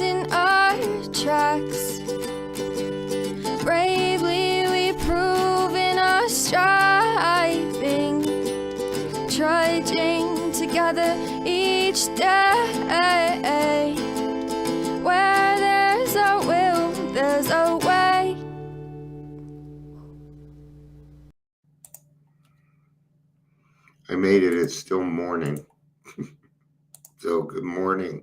in our tracks. Bravely we prove in our striving, trudging together each day. Where there's a will, there's a way. I made it. It's still morning. So good morning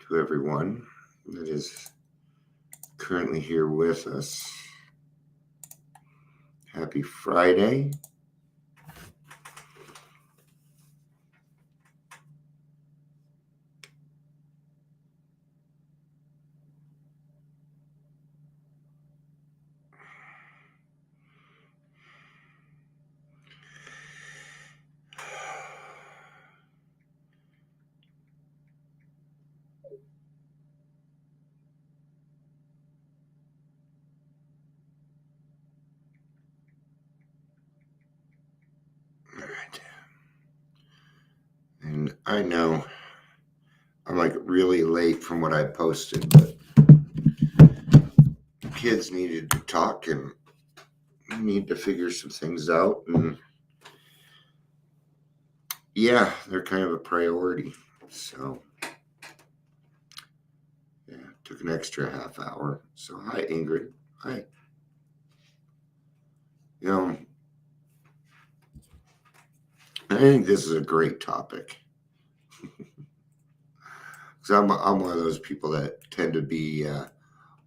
to everyone that is currently here with us. Happy Friday. And I know I'm like really late from what I posted, but kids needed to talk and need to figure some things out. And yeah, they're kind of a priority. So yeah, took an extra half hour. So hi, Ingrid. Hi. You know, I think this is a great topic. Because I'm one of those people that tend to be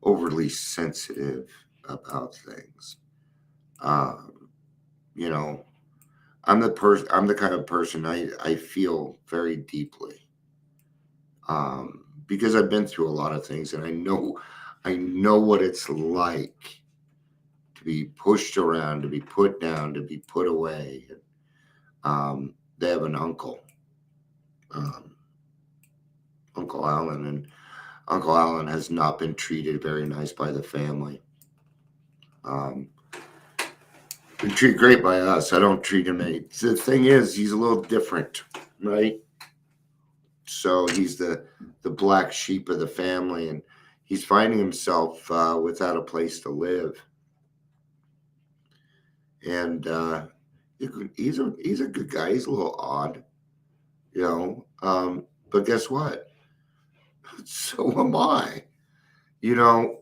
overly sensitive about things. You know, I'm the kind of person I feel very deeply. Because I've been through a lot of things, and I know what it's like to be pushed around, to be put down, to be put away. They have an uncle, Uncle Alan, and Uncle Alan has not been treated very nice by the family. Been treated great by us. I don't treat him any. The thing is, he's a little different, right? So he's the black sheep of the family, and he's finding himself without a place to live. And he's a good guy. He's a little odd, you know. But guess what? So am I. You know,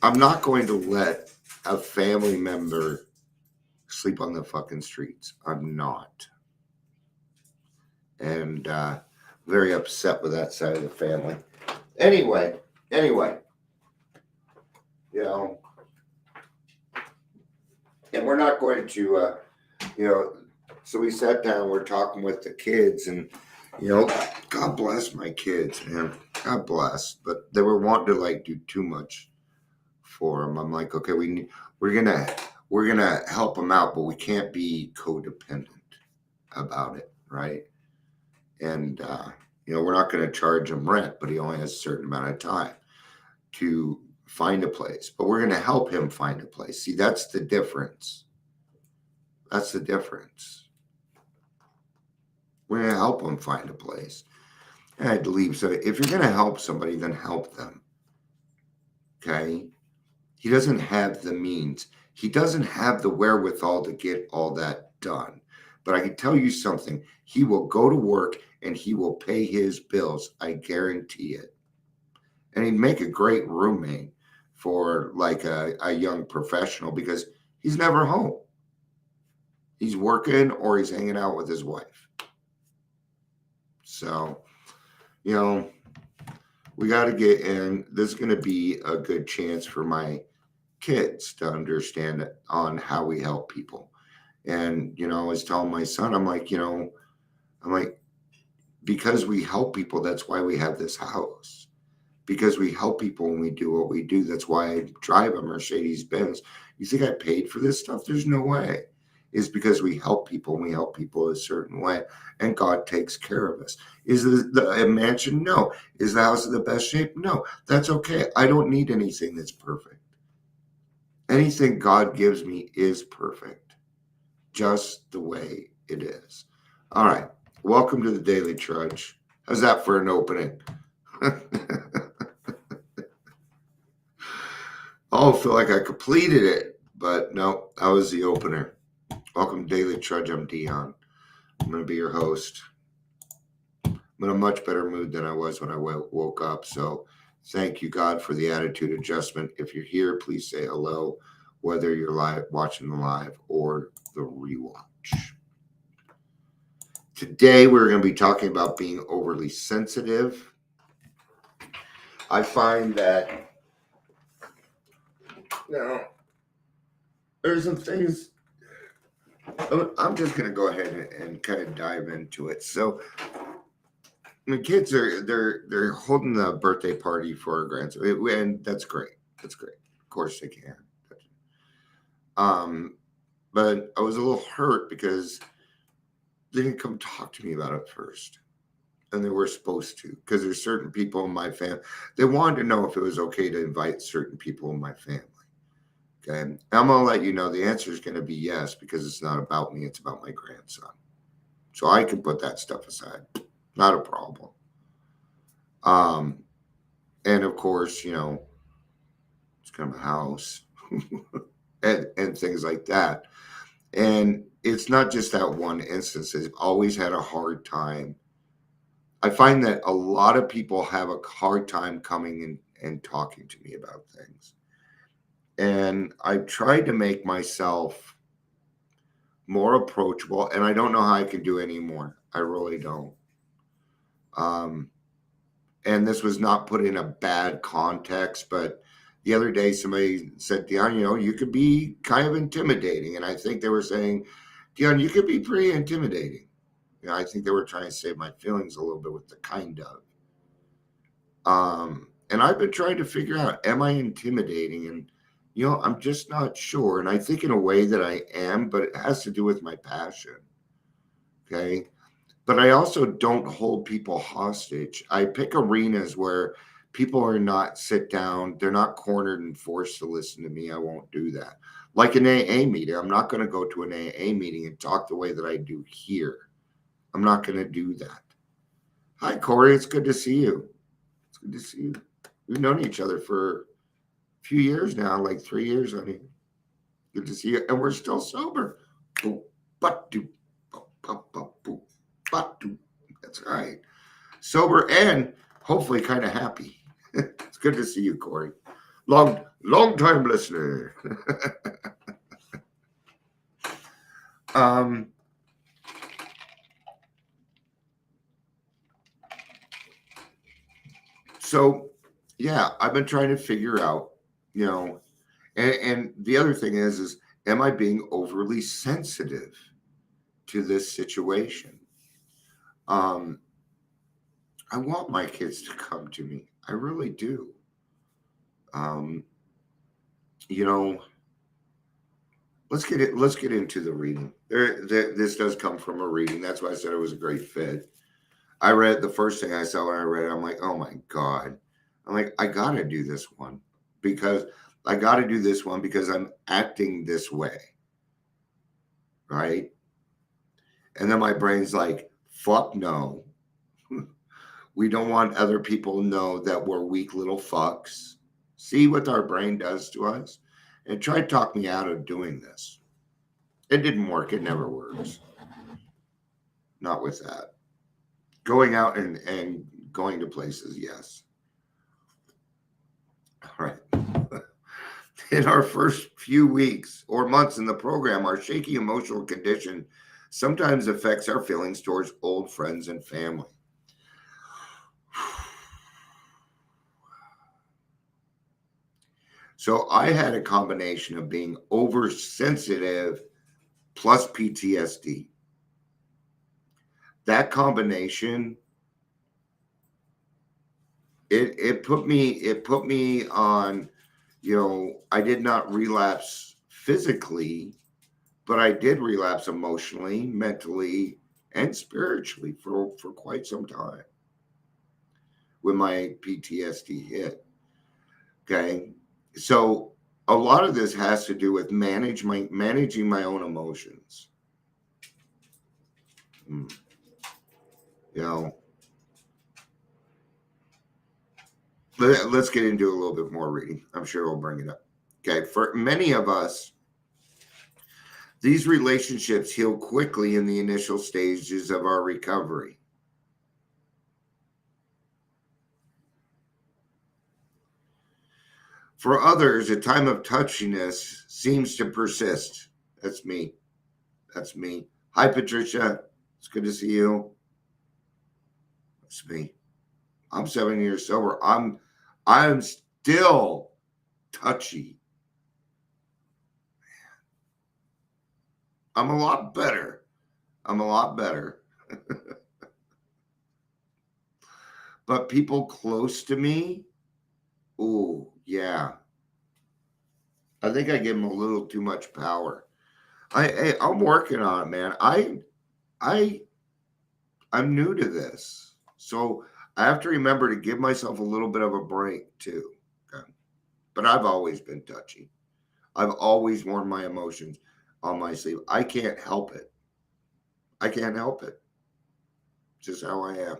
I'm not going to let a family member sleep on the fucking streets. I'm not. And very upset with that side of the family. Anyway, you know, and we're not going to, so we sat down, we're talking with the kids, and, God bless my kids, man. God bless. But they were wanting to like do too much for them. I'm like, okay, we're gonna help them out, but we can't be codependent about it, right? And we're not going to charge him rent, but he only has a certain amount of time to find a place. But we're going to help him find a place. See, that's the difference. That's the difference. We're going to help him find a place. And I believe so. If you're going to help somebody, then help them. Okay? He doesn't have the means. He doesn't have the wherewithal to get all that done. But I can tell you something. He will go to work and he will pay his bills. I guarantee it. And he'd make a great roommate for like a young professional because he's never home. He's working or he's hanging out with his wife. So, we got to get in. This is going to be a good chance for my kids to understand on how we help people. And, I was telling my son, I'm like, because we help people, that's why we have this house. Because we help people when we do what we do. That's why I drive a Mercedes Benz. You think I paid for this stuff? There's no way. It's because we help people and we help people a certain way. And God takes care of us. Is the mansion? No. Is the house in the best shape? No. That's okay. I don't need anything that's perfect. Anything God gives me is perfect. Just the way it is. All right. Welcome to the Daily Trudge. How's that for an opening? Oh, I feel like I completed it, but no, that was the opener. Welcome to Daily Trudge. I'm Dion. I'm going to be your host. I'm in a much better mood than I was when I woke up. So thank you, God, for the attitude adjustment. If you're here, please say hello, whether you're live watching the live or the rewatch. Today, we're going to be talking about being overly sensitive. I find that there's some things. I'm just going to go ahead and kind of dive into it. So the kids they're holding the birthday party for our grandson, and that's great. That's great. Of course they can. But I was a little hurt because they didn't come talk to me about it first, and they were supposed to, because there's certain people in my family. They wanted to know if it was okay to invite certain people in my family. Okay, and I'm gonna let you know the answer is going to be yes, because it's not about me; it's about my grandson. So I can put that stuff aside. Not a problem. And of course, it's kind of a house and things like that. And it's not just that one instance. I've always had a hard time. I find that a lot of people have a hard time coming in and talking to me about things. And I've tried to make myself more approachable, and I don't know how I can do any more. I really don't. And this was not put in a bad context, but the other day somebody said, Dion, you could be kind of intimidating. And I think they were saying, Dion, you could be pretty intimidating. I think they were trying to save my feelings a little bit with the kind of. And I've been trying to figure out, am I intimidating? And, I'm just not sure. And I think in a way that I am, but it has to do with my passion. Okay. But I also don't hold people hostage. I pick arenas where people are not sit down, they're not cornered and forced to listen to me. I won't do that. Like an AA meeting, I'm not going to go to an AA meeting and talk the way that I do here. I'm not going to do that. Hi, Corey. It's good to see you. It's good to see you. We've known each other for a few years now, like 3 years, honey. Good to see you. And we're still sober. That's right. Sober and hopefully kind of happy. It's good to see you, Corey. Long time listener. So yeah, I've been trying to figure out, and the other thing is am I being overly sensitive to this situation? I want my kids to come to me. I really do. You know, let's get into the reading. This does come from a reading. That's why I said it was a great fit. I read the first thing I saw when I read it. I'm like, oh my God. I'm like, I gotta do this one because I'm acting this way. Right. And then my brain's like, fuck no. We don't want other people to know that we're weak little fucks. See what our brain does to us? And try to talk me out of doing this. It didn't work. It never works. Not with that. Going out and going to places, yes. All right. In our first few weeks or months in the program, our shaky emotional condition sometimes affects our feelings towards old friends and family. So I had a combination of being oversensitive plus PTSD. That combination, it put me on, I did not relapse physically, but I did relapse emotionally, mentally, and spiritually for quite some time when my PTSD hit. Okay. So a lot of this has to do with managing my own emotions. You know, Let's get into a little bit more reading. I'm sure we'll bring it up. Okay, for many of us, these relationships heal quickly in the initial stages of our recovery. For others, a time of touchiness seems to persist. That's me. That's me. Hi, Patricia. It's good to see you. That's me. I'm 7 years sober. I'm still touchy. I'm a lot better. I'm a lot better. But people close to me, ooh, yeah. I think I give them a little too much power. I'm working on it, man. I'm new to this, so I have to remember to give myself a little bit of a break too. Okay? But I've always been touchy. I've always worn my emotions on my sleeve. I can't help it. I can't help it. It's just how I am.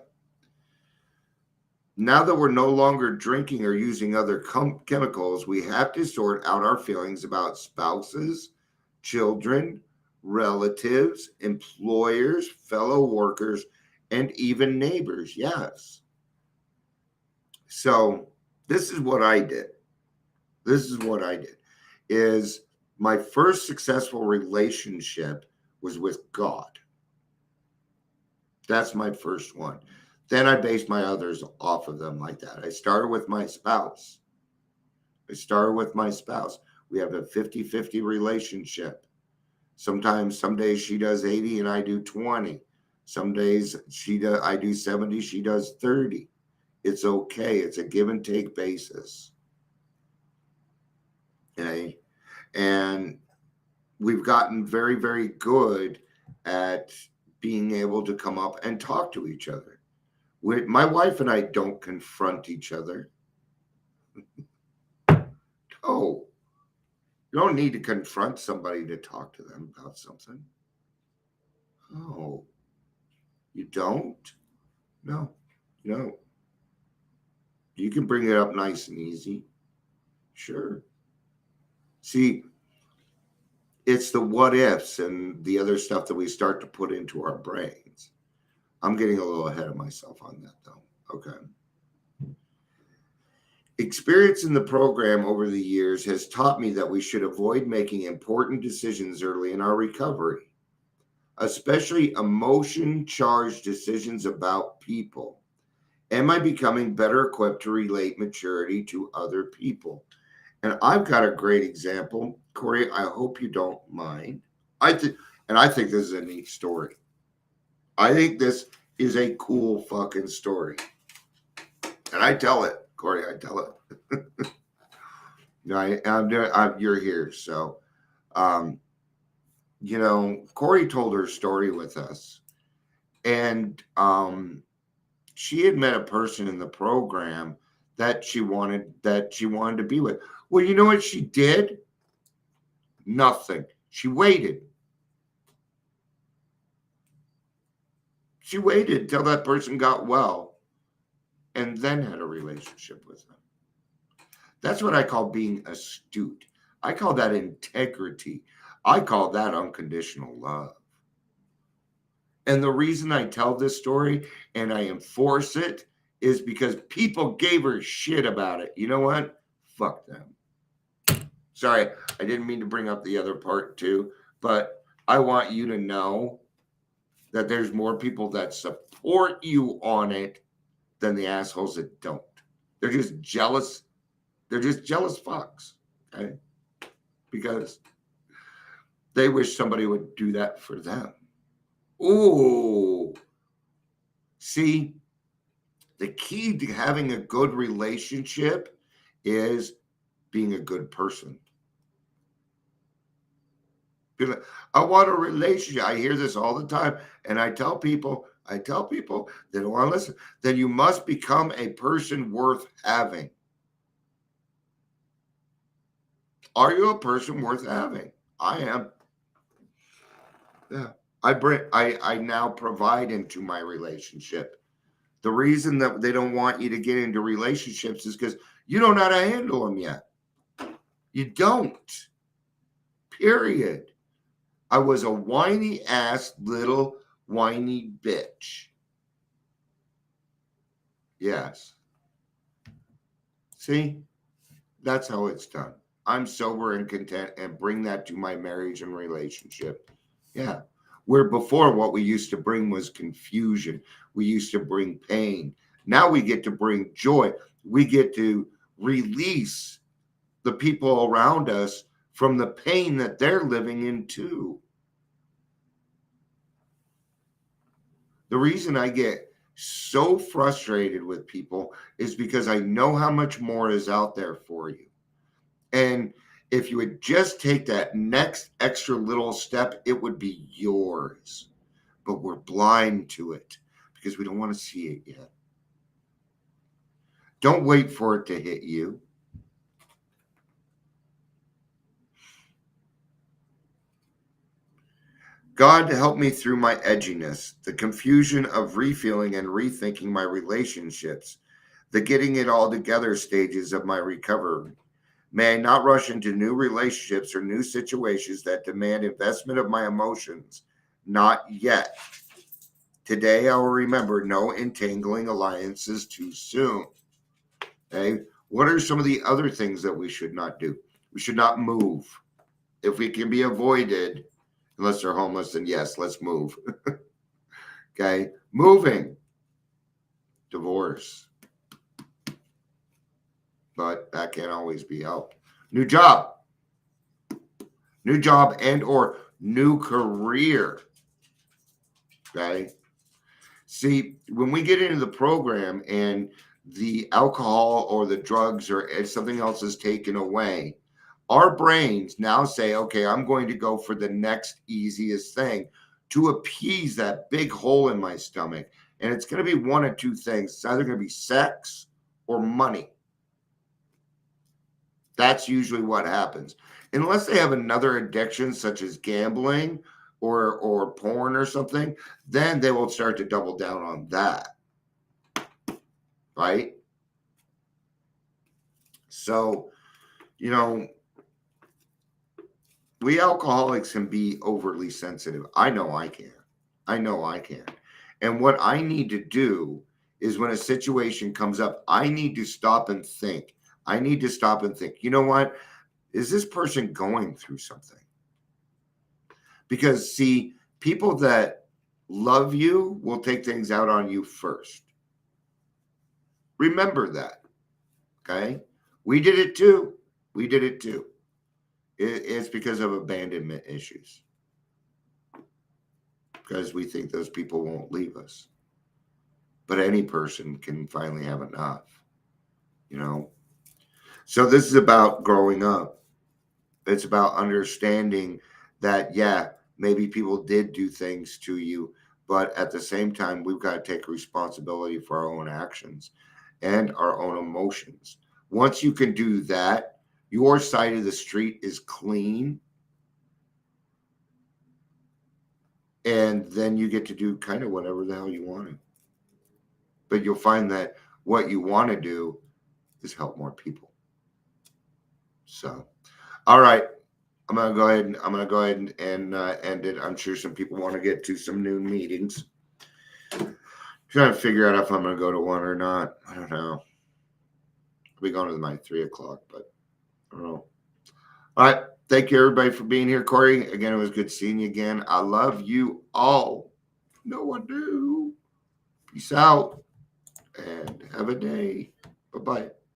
Now that we're no longer drinking or using other chemicals, we have to sort out our feelings about spouses, children, relatives, employers, fellow workers, and even neighbors. Yes. So this is what I did. This is what I did. Is my first successful relationship was with God. That's my first one. Then I based my others off of them like that. I started with my spouse. We have a 50-50 relationship. Sometimes, some days she does 80 and I do 20. Some days I do 70, she does 30. It's okay. It's a give and take basis. Okay. And we've gotten very, very good at being able to come up and talk to each other. My wife and I don't confront each other. Oh, you don't need to confront somebody to talk to them about something. Oh, you don't? No. You can bring it up nice and easy. Sure. See, it's the what ifs and the other stuff that we start to put into our brains. I'm getting a little ahead of myself on that, though. Okay. Experience in the program over the years has taught me that we should avoid making important decisions early in our recovery, especially emotion-charged decisions about people. Am I becoming better equipped to relate maturity to other people? And I've got a great example. Corey, I hope you don't mind. I think this is a neat story. I think this is a cool fucking story. And I tell it, Corey, I tell it. You're here. So, Corey told her story with us. And she had met a person in the program that she wanted to be with. Well, you know what she did? Nothing. She waited. She waited till that person got well and then had a relationship with them. That's what I call being astute. I call that integrity. I call that unconditional love. And the reason I tell this story and I enforce it is because people gave her shit about it. You know what? Fuck them. Sorry, I didn't mean to bring up the other part too, but I want you to know that there's more people that support you on it than the assholes that don't. They're just jealous. They're just jealous fucks. Okay? Because they wish somebody would do that for them. Ooh. See, the key to having a good relationship is being a good person. I want a relationship. I hear this all the time. And I tell people, they don't want to listen. Then you must become a person worth having. Are you a person worth having? I am. Yeah. I now provide into my relationship The reason that they don't want you to get into relationships is because you don't know how to handle them yet. You don't. Period. I was a whiny ass little whiny bitch. Yes. See? That's how it's done. I'm sober and content and bring that to my marriage and relationship. Yeah. Where before what we used to bring was confusion. We used to bring pain. Now we get to bring joy. We get to release the people around us from the pain that they're living in too. The reason I get so frustrated with people is because I know how much more is out there for you. And if you would just take that next extra little step, it would be yours. But we're blind to it because we don't want to see it yet. Don't wait for it to hit you. God, help me through my edginess, the confusion of refeeling and rethinking my relationships, the getting it all together stages of my recovery. May I not rush into new relationships or new situations that demand investment of my emotions. Not yet. Today, I will remember no entangling alliances too soon. Okay. What are some of the other things that we should not do? We should not move. If we can be avoided, unless they're homeless, then yes, let's move. Okay. Moving. Divorce. But that can't always be helped. New job. New job and or new career. Okay. See, when we get into the program and the alcohol or the drugs or if something else is taken away, our brains now say, okay, I'm going to go for the next easiest thing to appease that big hole in my stomach. And it's going to be one of two things. It's either going to be sex or money. That's usually what happens. Unless they have another addiction, such as gambling or porn or something, then they will start to double down on that. Right? So, you know, we alcoholics can be overly sensitive. I know I can. And what I need to do is when a situation comes up, I need to stop and think. You know what? Is this person going through something? Because, see, people that love you will take things out on you first. Remember that. Okay? We did it too. It's because of abandonment issues. Because we think those people won't leave us. But any person can finally have enough. You know? So this is about growing up. It's about understanding that, yeah, maybe people did do things to you, but at the same time, we've got to take responsibility for our own actions and our own emotions. Once you can do that, your side of the street is clean. And then you get to do kind of whatever the hell you want to. But you'll find that what you want to do is help more people. So, all right. I'm gonna go ahead and end it. I'm sure some people want to get to some noon meetings. Trying to figure out if I'm gonna go to one or not. I don't know. I'll be going to my 3 o'clock, but I don't know. All right. Thank you everybody for being here. Corey, again, it was good seeing you again. I love you all. No, I do. Peace out and have a day. Bye-bye.